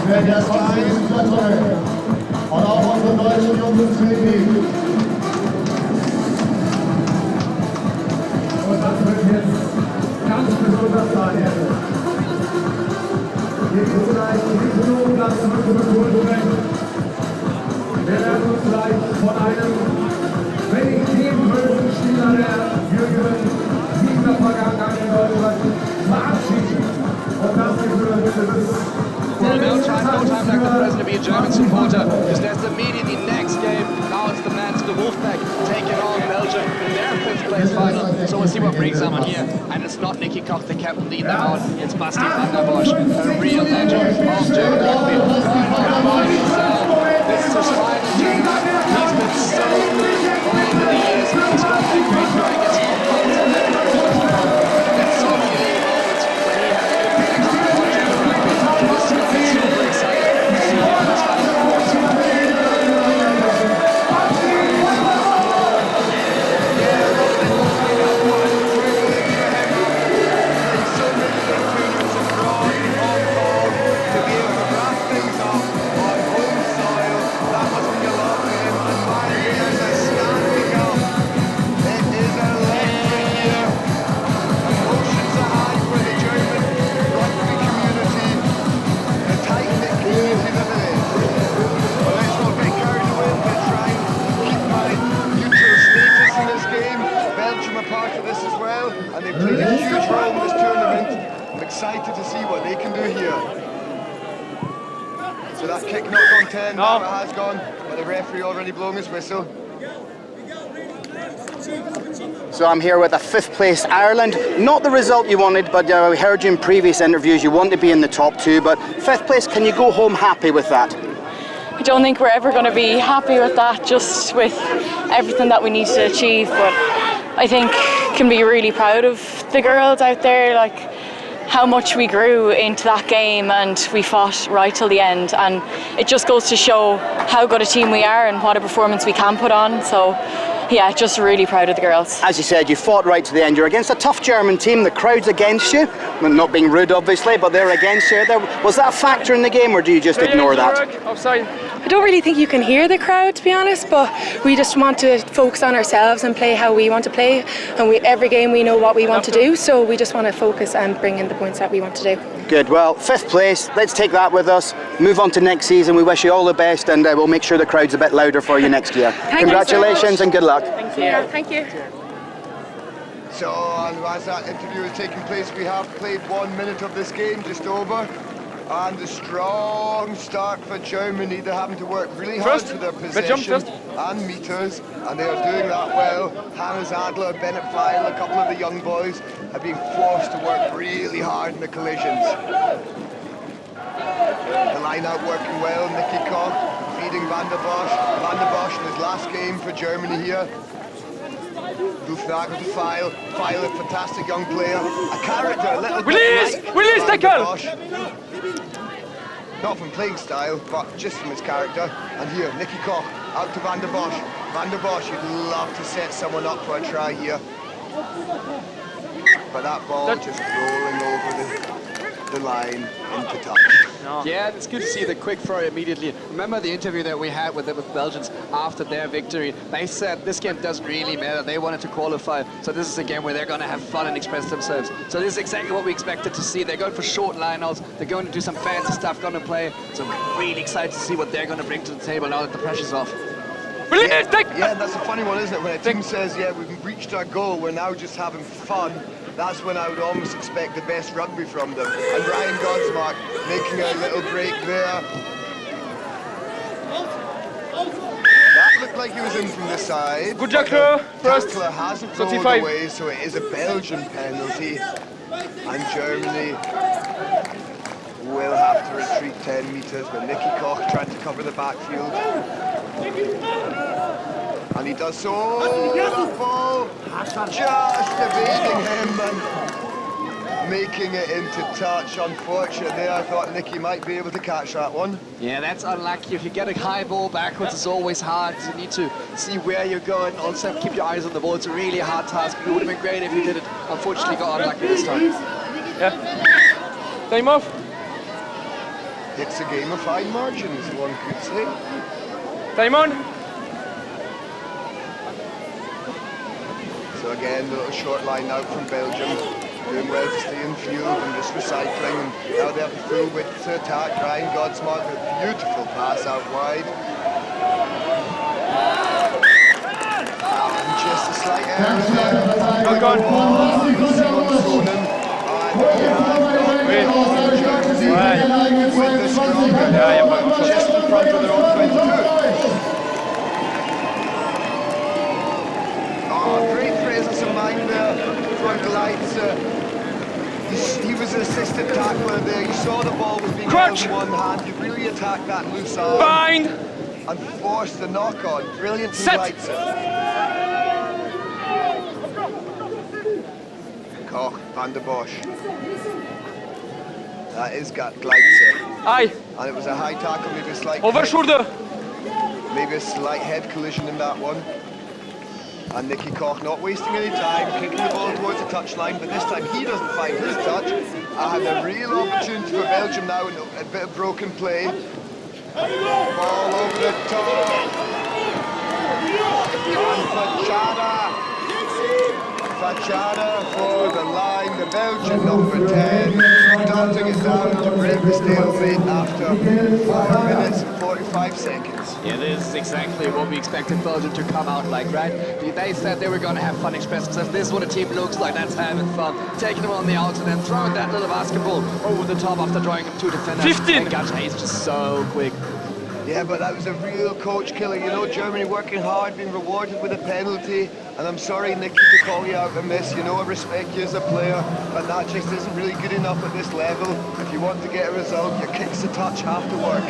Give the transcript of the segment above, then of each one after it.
der Verein Platone und auch unsere deutschen Jungs und Mädchen. Und das wird jetzt ganz besonders sein. Hier gibt es gleich die Minuten zurückzubegrüßen. Wir werden uns gleich von einem, wenn ich den größten Spieler der jüngeren dieser Vergangenheit in Deutschland verabschieden. Und das ist well, no time like the present to be a German supporter, because there's immediately next game. Now it's the man to the Wolfpack taking on Belgium in their 5th place final. So we'll see what brings them on here. And it's not Nicky Koch, the captain, leading them out. It's Basti van der Bosch, a real legend of German rugby. This is his final game. He's been so good over the years. He's got that great drag. It's so many moments when he had an impact on German rugby. This is going to be super exciting to see him in this final four. And they've played a huge role in this tournament. I'm excited to see what they can do here. So that kick not gone 10, no. It has gone, but the referee already blowing his whistle. So I'm here with a 5th place Ireland. Not the result you wanted, but we heard you in previous interviews you want to be in the top 2, but 5th place, can you go home happy with that? I don't think we're ever going to be happy with that, just with everything that we need to achieve, but I think can be really proud of the girls out there, like how much we grew into that game and we fought right till the end, and it just goes to show how good a team we are and what a performance we can put on. So yeah, just really proud of the girls. As you said, you fought right to the end. You're against a tough German team, the crowd's against you. Well, not being rude obviously, but they're against you. Was that a factor in the game, or do you just ignore that? I don't really think you can hear the crowd, to be honest, but we just want to focus on ourselves and play how we want to play, and every game we know what we want to do, so we just want to focus and bring in the points that we want to do. Good, well, 5th place, let's take that with us, move on to next season. We wish you all the best, and we'll make sure the crowd's a bit louder for you next year. Congratulations and good luck. Thank you. Thank you. So, as that interview is taking place, we have played 1 minute of this game, just over. And a strong start for Germany. They're having to work really hard for their possession and meters, and they are doing that well. Hannes Adler, Bennett Feil, a couple of the young boys have been forced to work really hard in the collisions. The line out working well. Nicky Koch feeding Van der Bosch. Van der Bosch in his last game for Germany here. Dufnagel to Feil. Feil, a fantastic young player. A character, a little bit Release, tackle! Not from playing style, but just from his character. And here, Nicky Koch, out to Van der Bosch. Van der Bosch, you'd love to set someone up for a try here. But that ball just rolling over the line into touch. Yeah, it's good to see the quick throw immediately. Remember the interview that we had with the Belgians after their victory? They said this game doesn't really matter. They wanted to qualify. So this is a game where they're going to have fun and express themselves. So this is exactly what we expected to see. They're going for short lineouts. They're going to do some fancy stuff, going to play. So I'm really excited to see what they're going to bring to the table now that the pressure's off. Yeah, that's a funny one, isn't it? When a team says, yeah, we've reached our goal, we're now just having fun. That's when I would almost expect the best rugby from them. And Ryan Godsmark making a little break there. That looked like he was in from the side. Good tackler, first. Tackler hasn't rolled away, so it is a Belgian penalty. And Germany will have to retreat 10 metres, but Nicky Koch trying to cover the backfield. And he does so. That ball just evading him and making it into touch. Unfortunately, I thought Nicky might be able to catch that one. Yeah, that's unlucky. If you get a high ball backwards, it's always hard. You need to see where you're going. Also, keep your eyes on the ball. It's a really hard task. It would have been great if you did it. Unfortunately, got unlucky this time. Yeah. Time off. It's a game of fine margins, one could say. Time on. So again, the little short line out from Belgium, doing well to stay in field and just recycling, and now they have the full width to attack. Ryan Godsmark with a beautiful pass out wide. And just a slight error there. Not gone. With the stronger, just in front of their own 22. Oh, great presence of mind there for Glides. He was an assistant tackler there. You saw the ball was being held in one hand. He really attacked that loose arm. Bind. And forced the knock on. Brilliant from Glides. Koch, Van der Bosch. That is Gleitzer. Aye. And it was a high tackle, maybe a slight... Over shoulder. Maybe a slight head collision in that one. And Nicky Koch not wasting any time, kicking the ball towards the touchline, but this time he doesn't find his touch. And a real opportunity for Belgium now, and a bit of broken play. Ball over the top. And Fachada for the line, the Belgian number 10, darting it down to break the stalemate after 4 minutes and 45 seconds. Yeah, this is exactly what we expected Belgium to come out like, right? They said they were going to have fun expressing themselves. This is what a team looks like, that's having fun. Taking them on the outs and then throwing that little basketball over the top after drawing him 2 defenders. 15! And Gacha is just so quick. Yeah, but that was a real coach killer. You know, Germany working hard, being rewarded with a penalty. And I'm sorry, Nicky, to call you out on this. You know, I respect you as a player, but that just isn't really good enough at this level. If you want to get a result, your kicks a touch have to work.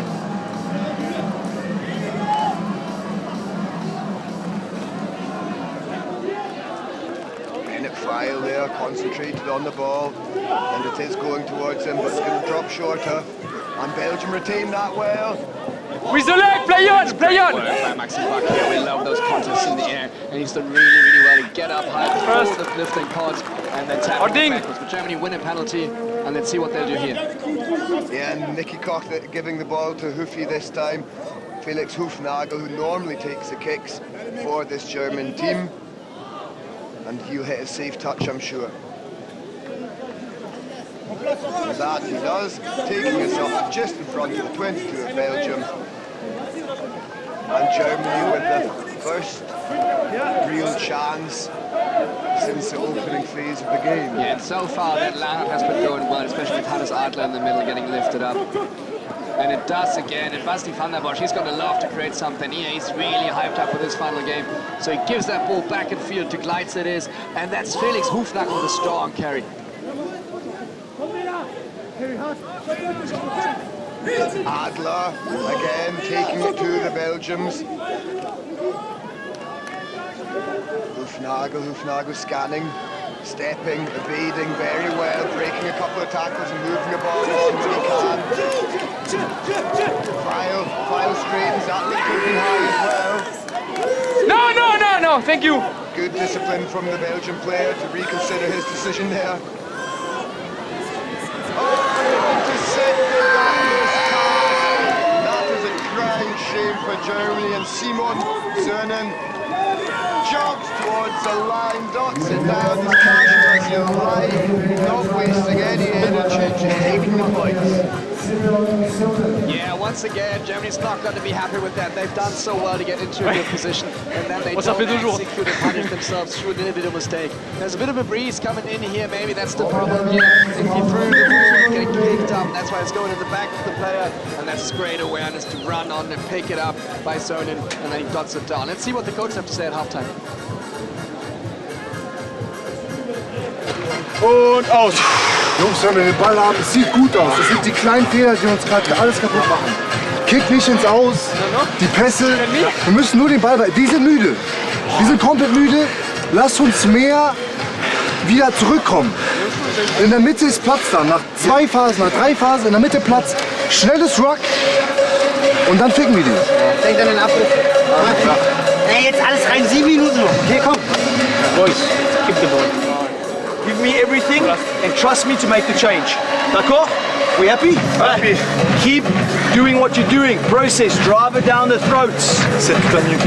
Bennett File there, concentrated on the ball, and it is going towards him, but it's going to drop shorter. And Belgium retain that well. With the leg, play on, play on! By Maxim Bach here, we love those contests in the air, and he's done really, really well to get up high, first the lifting pods, and then tap it backwards. But Germany win a penalty, and let's see what they'll do here. Yeah, and Nicky Koch giving the ball to Hoofy this time. Felix Hufnagel, who normally takes the kicks for this German team. And he'll hit a safe touch, I'm sure. And that he does, taking us up just in front of the 22 of Belgium. And Germany with the first real chance since the opening phase of the game. Yeah, and so far that lineup has been going well, especially with Hannes Adler in the middle getting lifted up. And it does again, and Basti van der Bosch, he's going to love to create something here. He's really hyped up for this final game. So he gives that ball back in field to Gleitz it is, and that's Felix Hufnagel with a strong carry. Adler again taking it to the Belgians. Hufnagel scanning, stepping, evading very well, breaking a couple of tackles and moving the ball on when he can. File straightens that look looking high as well. No, thank you. Good discipline from the Belgian player to reconsider his decision there. That is a crying shame for Germany, and Simon Zernen jogs towards the line, dots it down as casual as you like, not wasting any energy, just taking the points. Yeah, once again, Germany's not going to be happy with that. They've done so well to get into a good position, and then they don't execute and punish themselves through a little bit of mistake. There's a bit of a breeze coming in here, maybe that's the problem here. If you threw the ball, it's getting kicked up, that's why it's going in the back of the player, and that's great awareness to run on and pick it up by Sonnen, and then he dots it down. Let's see what the coaches have to say at halftime. Und aus. Jungs, wenn wir den Ball haben, es sieht gut aus. Das sind die kleinen Fehler, die uns gerade alles kaputt machen. Kick nicht ins Aus, die Pässe. Wir müssen nur den Ball behalten. Die sind müde. Die sind komplett müde. Lasst uns mehr wieder zurückkommen. In der Mitte ist Platz dann. Nach 2 Phasen, nach 3 Phasen, in der Mitte Platz. Schnelles Ruck. Und dann ficken wir die. Denkt an den Abbruch. Ja. Ey, jetzt alles rein, 7 Minuten noch. Okay, komm. Boys, keep the ball. Give me everything and trust me to make the change. D'accord? We happy? Happy. Keep doing what you're doing. Process. Drive it down the throats.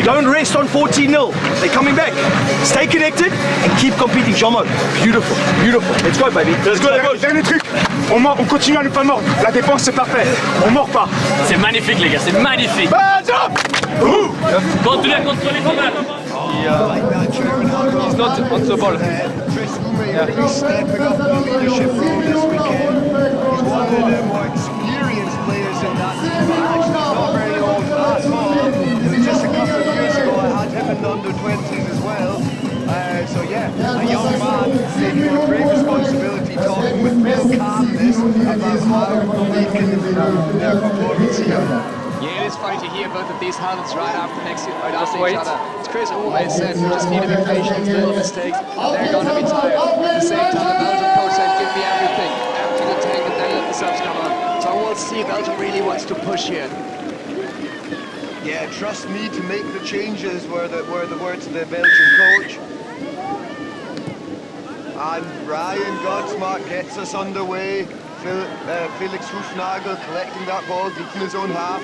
Don't rest on 14-0. They're coming back. Stay connected and keep competing. Jomo. Beautiful. Beautiful. Let's go, baby. Let's go. Dernier truc. On continue à ne pas mordre. La défense, c'est parfait. On mord pas. C'est magnifique, les gars, c'est magnifique. Continuez à contrôler ton balle. He's not on the ball. Chris Ume really stepping up in the leadership role this weekend. He's one of the more experienced players in that team, but actually not very old at all. It was just a couple of years ago I had him in the under-20s as well. So yeah, a young man taking a great responsibility, talking with real calmness about how they can improve their performance here. Yeah, it is funny to hear both of these huddles right after each other. As Chris always said, you just need to be patient, little mistakes, they're going to be tired. At the same time, the Belgian coach said, give me everything, empty the tank, and then let the subs come on. So we'll see, Belgium really wants to push here. Yeah, trust me to make the changes were the words of the Belgian coach. And Ryan Godsmark gets us underway. Felix Hufnagel collecting that ball deep in his own half.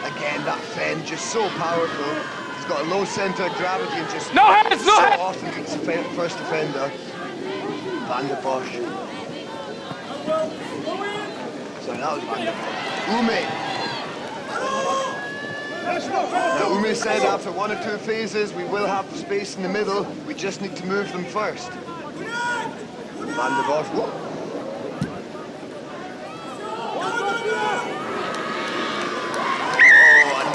Again, that fend just so powerful. He's got a low centre of gravity and just often beats the first defender. Van der Bosch. Sorry, that was Van der Bosch. Ume. Now, Ume said after one or two phases, we will have the space in the middle. We just need to move them first. Van der Bosch. Whoa.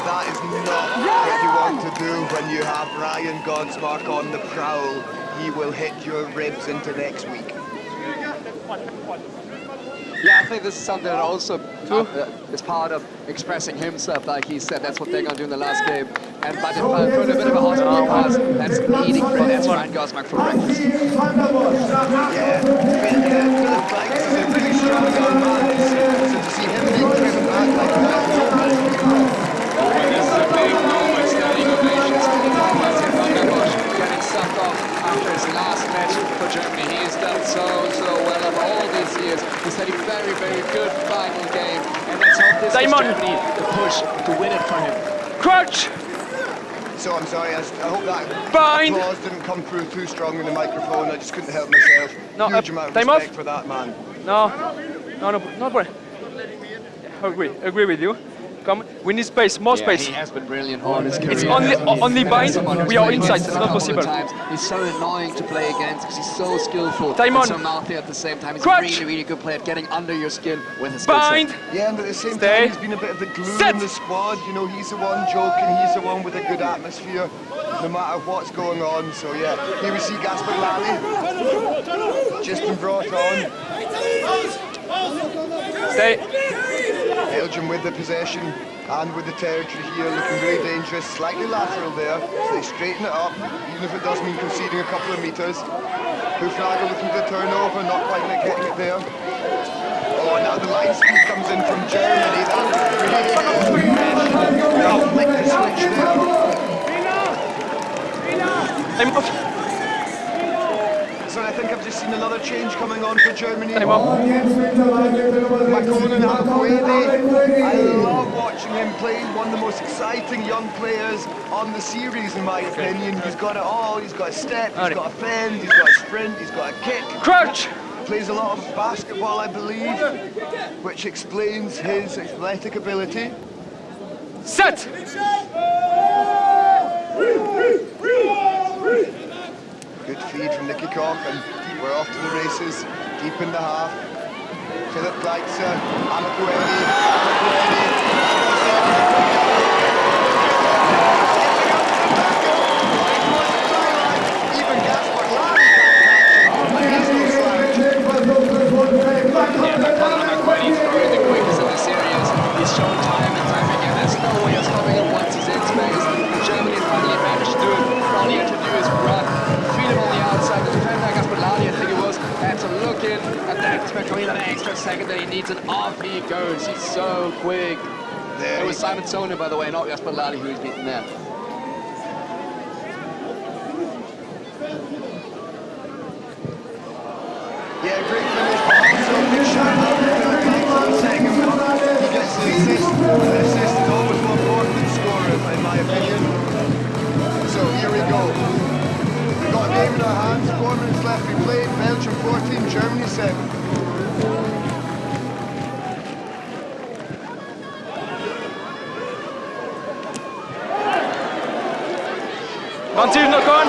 That is not what you want to do when you have Ryan Godsmark on the prowl. He will hit your ribs into next week. Yeah, I think this is something that also is part of expressing himself, like he said. That's what they're going to do in the last game. And but if I put a bit of a hospital pass, that's eating for that's Ryan Godsmark for breakfast. Yeah, Philip Blanks is a really strong young man. So to see him being driven back like that. This is a big moment, standing ovations. Van der Bosch getting sucked off after his last match for Germany. He has done so well over all these years. He's had a very, very good final game. And let's hope this is Germany to push to win it for him. Crouch! So I'm sorry, I hope that applause didn't come through too strong in the microphone. I just couldn't help myself. Huge amount of respect for that man. No problem. Agree with you. Come, we need space, more space. He has been brilliant all his career. It's only bind, we are inside, it's not possible. He's so annoying to play against because he's so skillful and so mouthy at the same time. He's a really, really good player at getting under your skin with his bind. Yeah, and at the same time, he's been a bit of the glue in the squad. You know, he's the one joking, he's the one with a good atmosphere, no matter what's going on. So yeah, here we see Gasper Lally, just been brought on. Belgium with the possession and with the territory here, looking very dangerous, slightly lateral there, so they straighten it up, even if it does mean conceding a couple of metres. Hufnagel looking for the turnover, not quite getting it there. Oh, now the line speed comes in from Germany, that really is flick the switch there. So I think I've just seen another change coming on for Germany. Makonnen Hakwede. I love watching him play. One of the most exciting young players on the series, in my opinion. He's got it all. He's got a step, he's got a fend, he's got a sprint, he's got a kick. Crouch! Plays a lot of basketball, I believe, which explains his athletic ability. Set! Good feed from Nicky Koch, and we're off to the races, deep in the half. Philip Gleitzer, even Gasper Lally He's throwing the quickest in the series. He's shown time and time again. There's no way of stopping him once he's in space. Germany finally managed to do it. All he had to do is run, feel him on the outside. The defender, Gasper Lally, I think it was, had to look in, and then expect only that extra second that he needs, and off he goes. He's so quick. It was Simon Soner, by the way, not Gasper Lally, who was beaten there. Yeah, great finish, but also a big shout out to the assist. The assist is always more important than scoring, in my opinion. So here we go. We've got a game in our hands, 4 minutes left to be played. Belgium 14, Germany 7. Vantage knock on.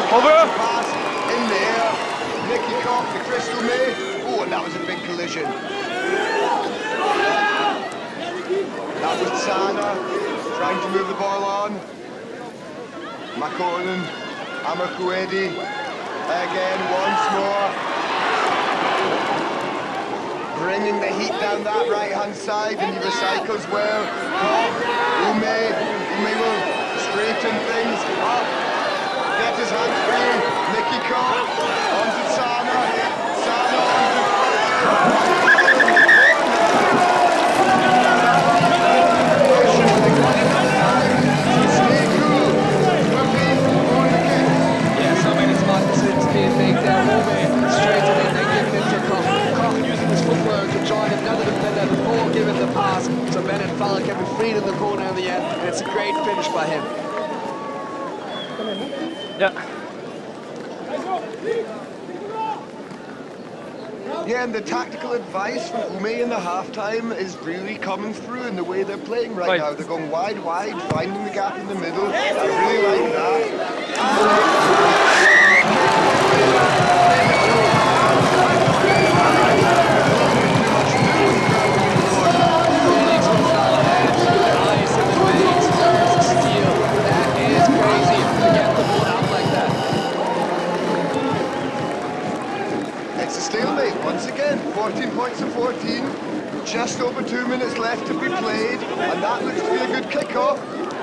Over. Pass in the air. Nicky Koch to Crystal May. Oh, and that was a big collision. That was Sana trying to move the ball on. Makonnen, Amakuedi, again once more. Bringing the heat down that right-hand side, and he recycles well. Ume will straighten things up. Get his hands free. Nicky Koch onto Sana. Sana onto So Ben and Fowler can be freed in the corner in the end, and it's a great finish by him. Yeah. Yeah, and the tactical advice from Ume in the halftime is really coming through in the way they're playing right now. They're going wide, finding the gap in the middle. I really like that. Stalemate once again, 14 points to 14, just over 2 minutes left to be played, and that looks to be a good kickoff.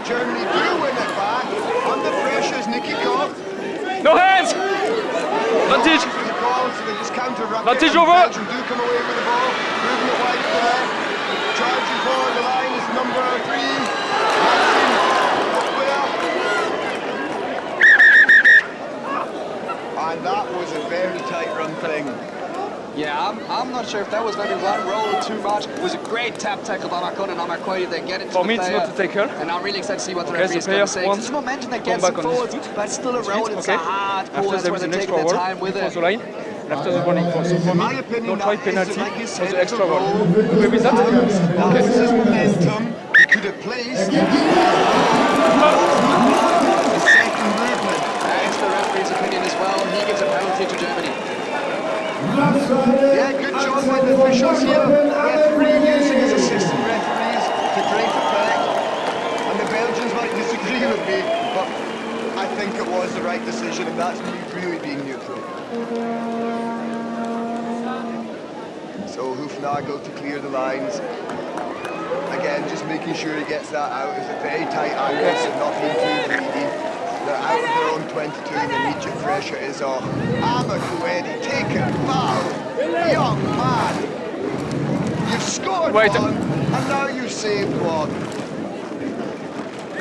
Germany do win it back, under pressure is Nicky Koch. No hands! Vantage! So they just counter Rugby. Vantage over! Belgium do come away with the ball, moving it wide to the left, charging forward the line is number 3, and that was a very tight run thing. Yeah, I'm not sure if that was maybe one roll or too much. It was a great tap tackle by Makonnen and Amakwedi. They get it to For the me, player. it's not to take her. And I'm really excited to see what the Okay, referee is going to say. It's momentum that gets them forward, but still a roll. It's a hard pull. That's where they're taking their time with it. The line. And after the running for. So for me, no try penalty for the extra one. Okay, with that? Okay. This is momentum. He could have placed. The second movement. That's the referee's opinion as well. He gives a penalty to Germany. Yeah, good job by the officials here. Referee using his assistant referees to great effect. And the Belgians might disagree with me, but I think it was the right decision, and that's me really being neutral. So Hoofnagel to clear the lines. Again, just making sure he gets that out. It's a very tight angle, so not being too greedy. They're out of their own 22, and the immediate pressure is off. Amakuedi, take it, foul. Young man. You've scored one, and now you've saved one.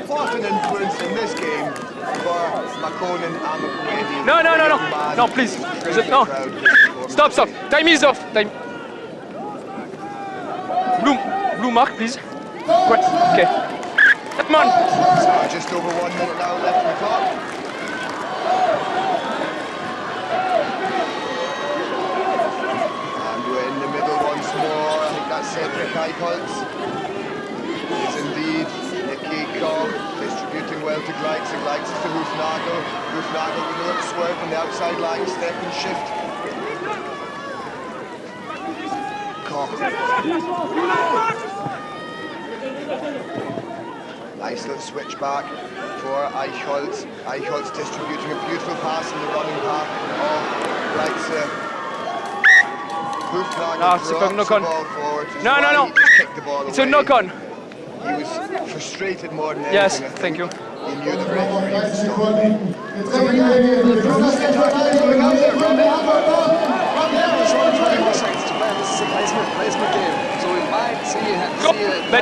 What an influence in this game for Makonnen and Amakuedi. No, please. No. Stop. Time is off. Time. Blue mark, please. Good. Okay. Come on. So just over 1 minute now left on the clock. And we're in the middle once more. I think that's Cedric Eichholz. It is indeed Nicky Koch distributing well to Gleitz. Gleitz to Hoofnagel. Hoofnagel with a little swerve on the outside line, step and shift. Koch. Nice little switch back for Eichholz. Eichholz distributing a beautiful pass in the running path of Leitzer. Hoofnagel drops the ball forward. No. Just kicked the ball away. It's a knock-on. He was frustrated more than anything. Yes, thank you. He knew the referee would stop him. So yeah, the Brooks attack going out there, There's only 20 more seconds to play. This is a placement game. So we might see a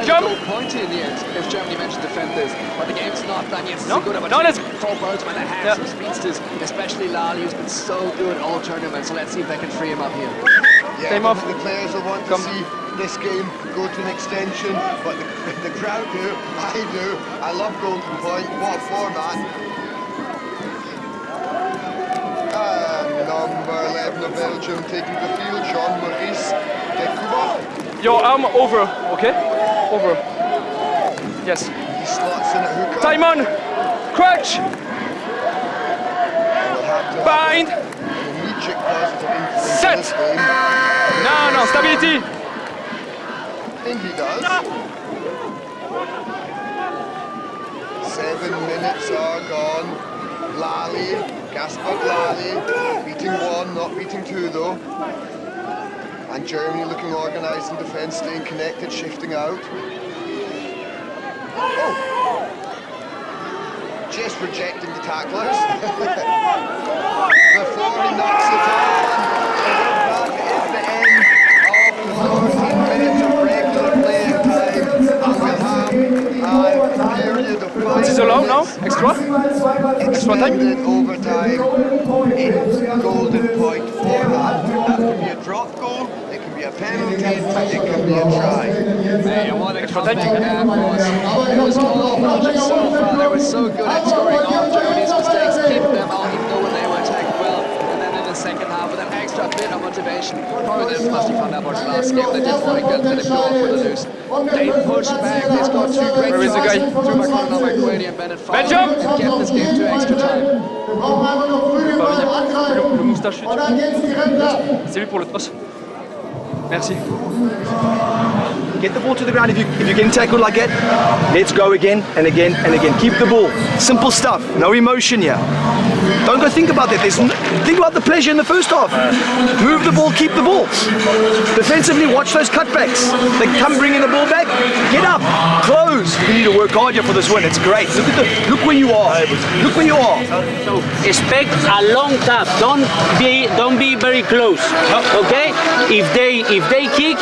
goal pointy in the end if Germany managed to defend this. But the game's not done yet. No, let's for Belgium and they have some speedsters, especially Lali, who's been so good all tournament. So let's see if they can free him up here. Yeah, the players will want to see this game go to an extension, but the crowd do, I do. I love Golden Point, what a format. And number 11 of Belgium taking the field, Jean-Maurice Decouba. Your arm over, okay? Over. Yes. He slots in a hooker. Time on! Crouch! Bind! Immediate positive influence Set! in this game. No, stability! I think he does. 7 minutes are gone. Lally, Gaspard Lally, beating one, not beating two though. And Germany looking organised in defence, staying connected, shifting out. Oh! Just rejecting the tacklers. Before he knocks it on. And that is the end of 14 minutes of regular playing time. And we'll have a period of 5 What is allowed now? Extra? Extra time? extended overtime in Golden Point format. That can be a drop goal, it can be a penalty, it can be a try. Hey, and what a comeback that was. It was all Belgium so far. They were so good at scoring off Germany's mistakes, keeping them out even though when they were attacking well. And then in the second half with an extra bit of motivation, probably they must have found out about the last game. They didn't want to get let it go off with a lose. They pushed back, they scored 2 great Where is the guy? tries. Drew McConnell, McQuarrie and Bennett fouled and kept this game to extra time. Le moustachu. C'est lui pour le toss. Merci. Get the ball to the ground. If you can tackle like that, let's go again and again and again. Keep the ball. Simple stuff. No emotion here. Don't go think about that. Think about the pleasure in the first half. Move the ball, keep the ball. Defensively, watch those cutbacks. They come bringing the ball back. Get up, close. You need to work hard here for this win. It's great. Look where you are. Look where you are. Expect a long tap. Don't be very close. Okay? If they kick,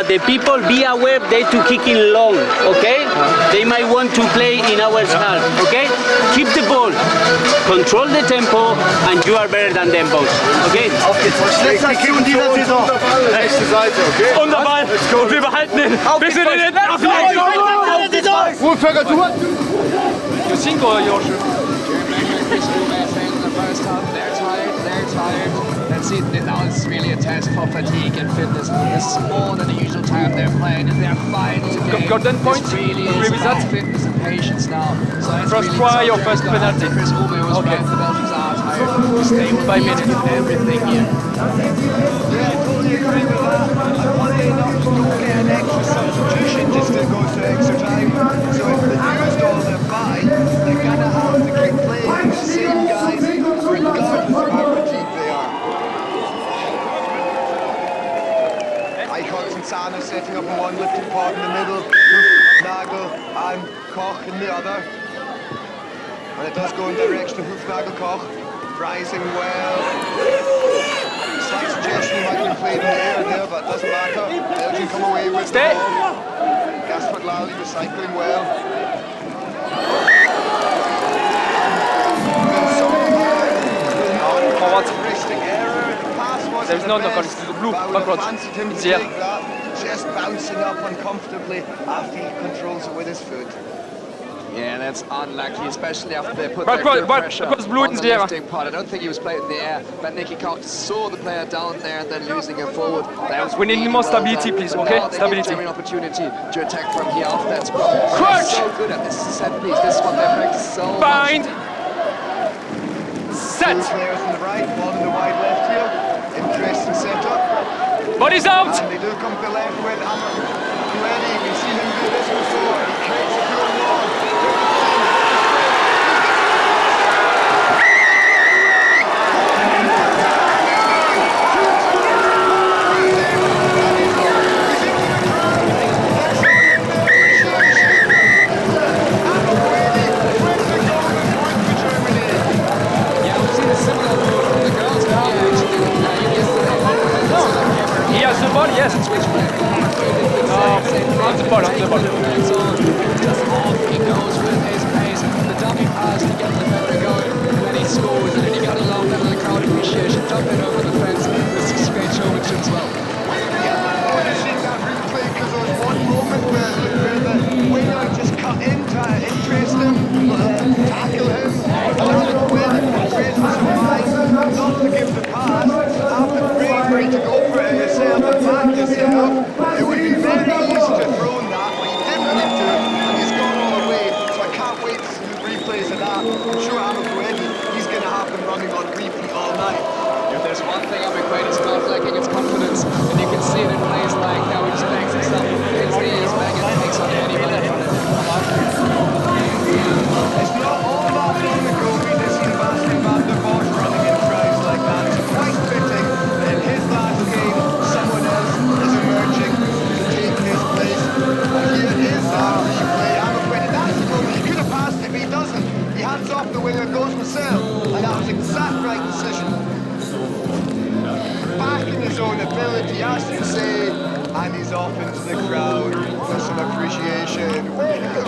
the people be aware they to kick in long. Okay? They might want to play in our half. Okay? Keep the ball. Control the tempo, and you are better than them both. Okay? Letzte Aktion dieser Saison. Rechte Seite, okay? Und dabei. Und wir behalten ihn. Bis in den You think or you're sure? They're tired. Let's see, now it's really a test for fatigue and fitness. This is more than the usual time they're playing. It's their final game. Golden point? Really Agree with that? fitness and patience now. So it's First really try or tough. first penalty? Chris Ume was Okay. right. The Belgians are tired. Stay with by minute everything here. Yeah, I totally agree with that. And one enough to get an extra substitution just to go to extra time. So if they've used all their five, they're gonna have to keep playing the same guys regardless of how fatigued they are. Eichholz and Sana setting up in one lifting pod in the middle, Nagel and Koch in the other. And it does go in the direction of Hufnagel Koch, rising well. Slight suggestion he might have been played in the air there, but it doesn't matter. Belgium come away with Stay. the ball. Gaspard Lally recycling well. Forward. Error. The pass wasn't There's no the knock on best. the blue. But I would Back have road. fancied him to It's here. take that. Just bouncing up uncomfortably after he controls it with his foot. Yeah, that's unlucky, especially after they put Back that road, good back- pressure backwards blue on in the the air. lifting part. I don't think he was playing in the air, but Nicky Koch saw the player down there and then losing him forward. That was We need really more well stability, done. please, But okay? now they Stability. give Germany an opportunity to attack from here off that scrum. Crouch! They're so good at this set piece. This is what they practice so Bind. much. Set. Two players on the right, one on the wide left here. Interesting setup. Body's out. And they do come to the left with Ready. We've seen him do this before. He creates a good long. Yeah, we've seen a similar move from the girls here actually yesterday. He has the ball, yes. Which way? On the ball, on the ball. So just off he goes with his pace. The dummy pass to get the defender going. And then he scores and then he got a long level of crowd appreciation. Jumping over the fence. This is great showmanship as well. Yeah, I've seen that see it in plays like how he just bangs himself against the ears back and takes on anybody. It's not all that long ago we did see Sebastian van der Bosch running in crowds like that. It's quite fitting that in his last game, someone else is emerging to take his place. And here is that replay. I'm afraid that's the moment. He could have passed it, but he doesn't. He hands off the winger, goes Marcel, and that was exact right decision. Backing his own ability, as you say, and he's off into the crowd for some appreciation. Way to go.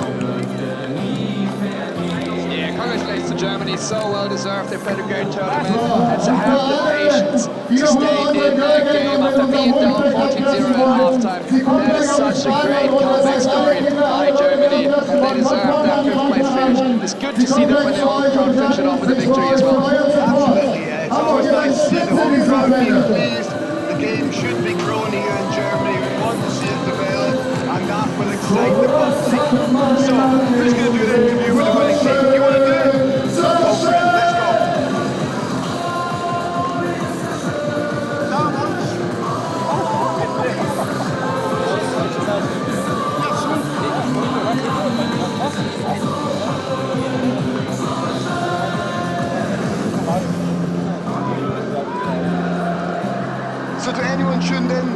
Yeah, congratulations to Germany, so well deserved. They played a great tournament, and to have the patience to stay in that game after being down 14-0 at halftime. That is such a great comeback story by Germany, and they deserve that fifth place finish. It's good to see them when they all crowd finish it off with a victory as well. Absolutely, yeah. It's always nice to see the home crowd being pleased. The game should be grown here in Germany. We want to see it develop, and that will excite the public. So, who's going to do the interview with the winning team? You want to do it? Go for it. Let's go. So to anyone tuned in,